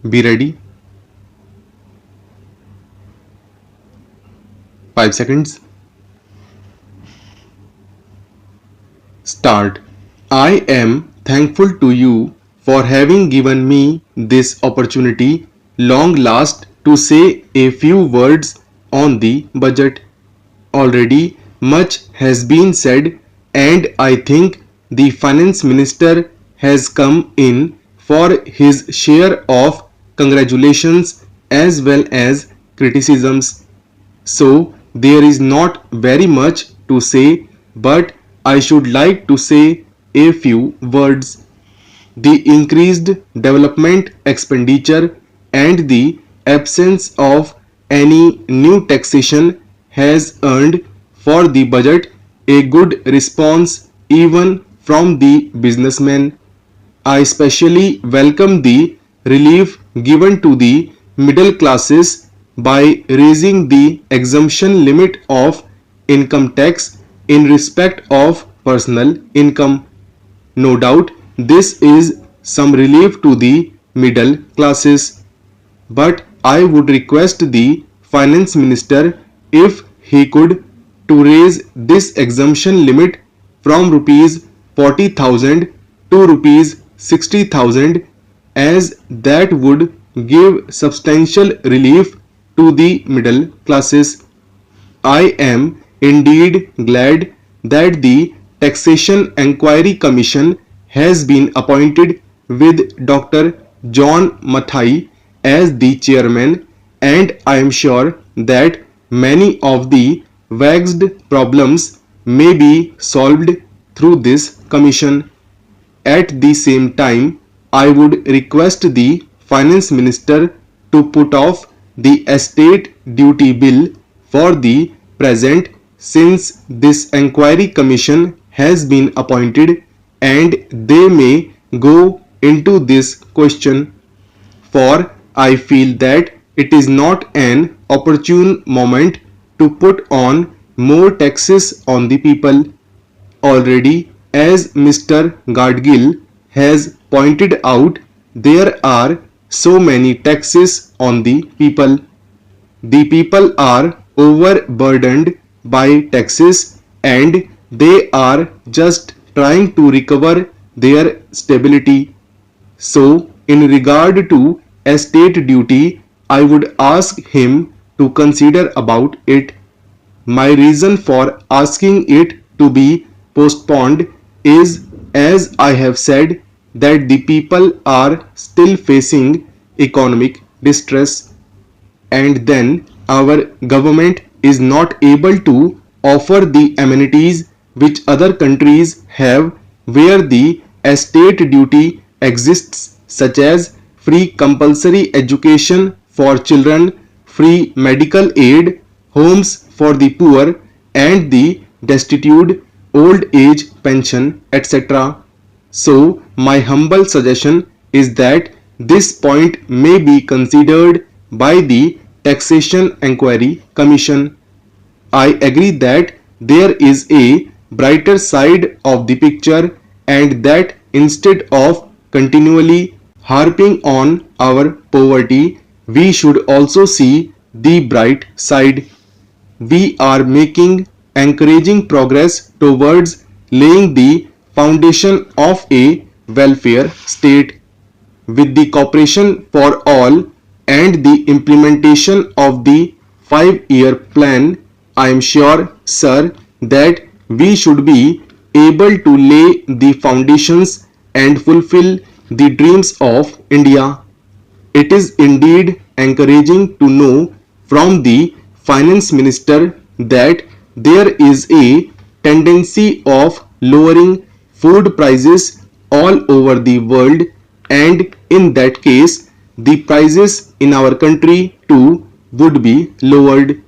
Be ready. 5 seconds. Start. I am thankful to you for having given me this opportunity long last to say a few words on the budget. Already much has been said, and I think the finance minister has come in for his share of congratulations as well as criticisms. So there is not very much to say, but I should like to say a few words. The increased development expenditure and the absence of any new taxation has earned for the budget a good response even from the businessmen. I especially welcome the relief given to the middle classes by raising the exemption limit of income tax in respect of personal income. No doubt this is some relief to the middle classes, but I would request the finance minister if he could to raise this exemption limit from rupees 40,000 to rupees 60,000, as that would give substantial relief to the middle classes. I am indeed glad that the Taxation Enquiry Commission has been appointed with Dr. John Mathai as the chairman, and I am sure that many of the vexed problems may be solved through this commission. At the same time, I would request the finance minister to put off the estate duty bill for the present, since this enquiry commission has been appointed and they may go into this question, for I feel that it is not an opportune moment to put on more taxes on the people. Already, as Mr. Gadgil has pointed out, there are so many taxes on the people. The people are overburdened by taxes and they are just trying to recover their stability. So, in regard to estate duty, I would ask him to consider about it. My reason for asking it to be postponed is, as I have said, that the people are still facing economic distress, and then our government is not able to offer the amenities which other countries have where the estate duty exists, such as free compulsory education for children, free medical aid, homes for the poor and the destitute, old age pension, etc. So, my humble suggestion is that this point may be considered by the Taxation Enquiry Commission. I agree that there is a brighter side of the picture, and that instead of continually harping on our poverty, we should also see the bright side. We are making encouraging progress towards laying the foundation of a welfare state. With the cooperation for all and the implementation of the 5-year plan, I am sure, sir, that we should be able to lay the foundations and fulfill the dreams of India. It is indeed encouraging to know from the finance minister that there is a tendency of lowering food prices all over the world, and in that case the prices in our country too would be lowered.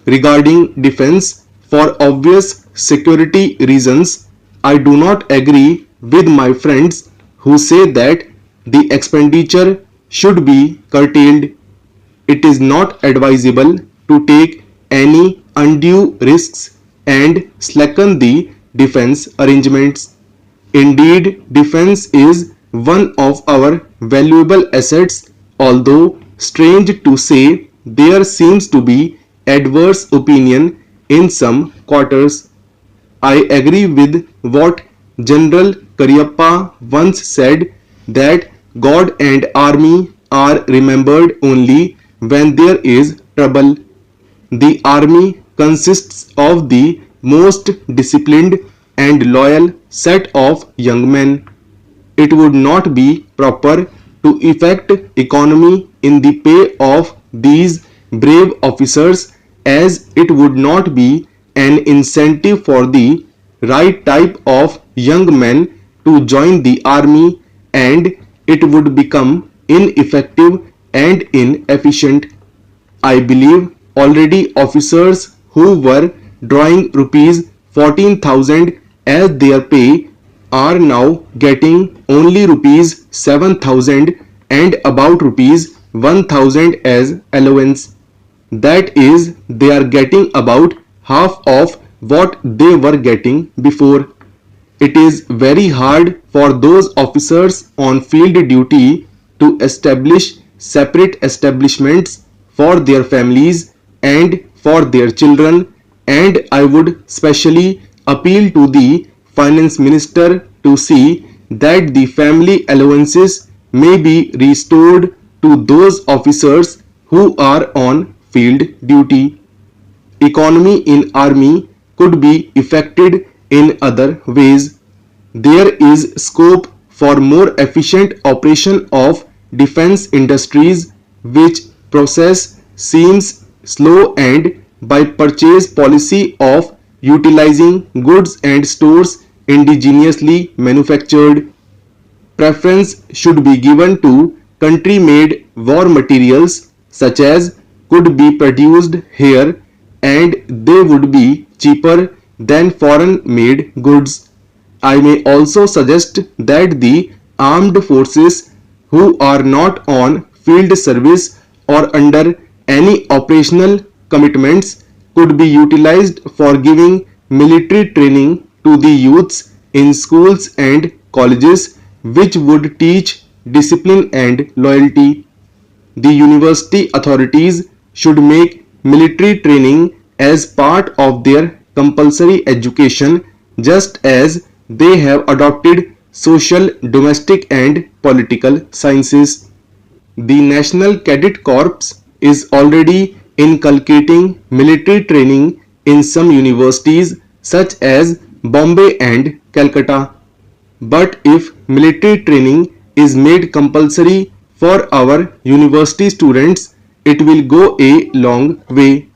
Regarding defense, for obvious security reasons, I do not agree with my friends who say that the expenditure should be curtailed. It is not advisable to take any undue risks and slacken the defense arrangements. Indeed, defense is one of our valuable assets Although strange to say, there seems to be adverse opinion in some quarters. I agree with what General Cariappa once said, that God and army are remembered only when there is trouble. The army consists of the most disciplined and loyal set of young men. It would not be proper to effect economy in the pay of these brave officers, as it would not be an incentive for the right type of young men to join the army, and it would become ineffective and inefficient. I believe already officers who were drawing rupees 14,000 as their pay are now getting only rupees 7,000 and about rupees 1,000 as allowance. That is, they are getting about half of what they were getting before. It is very hard for those officers on field duty to establish separate establishments for their families and for their children, and I would specially appeal to the finance minister to see that the family allowances may be restored to those officers who are on field duty. Economy in army could be effected in other ways. There is scope for more efficient operation of defense industries, which process seems slow, and by purchase policy of utilizing goods and stores indigenously manufactured. Preference should be given to country-made war materials such as could be produced here, and they would be cheaper than foreign-made goods. I may also suggest that the armed forces who are not on field service or under any operational commitments could be utilized for giving military training to the youths in schools and colleges, which would teach discipline and loyalty. The university authorities should make military training as part of their compulsory education, just as they have adopted social, domestic, and political sciences. The National Cadet Corps is already inculcating military training in some universities such as Bombay and Calcutta. But if military training is made compulsory for our university students, it will go a long way.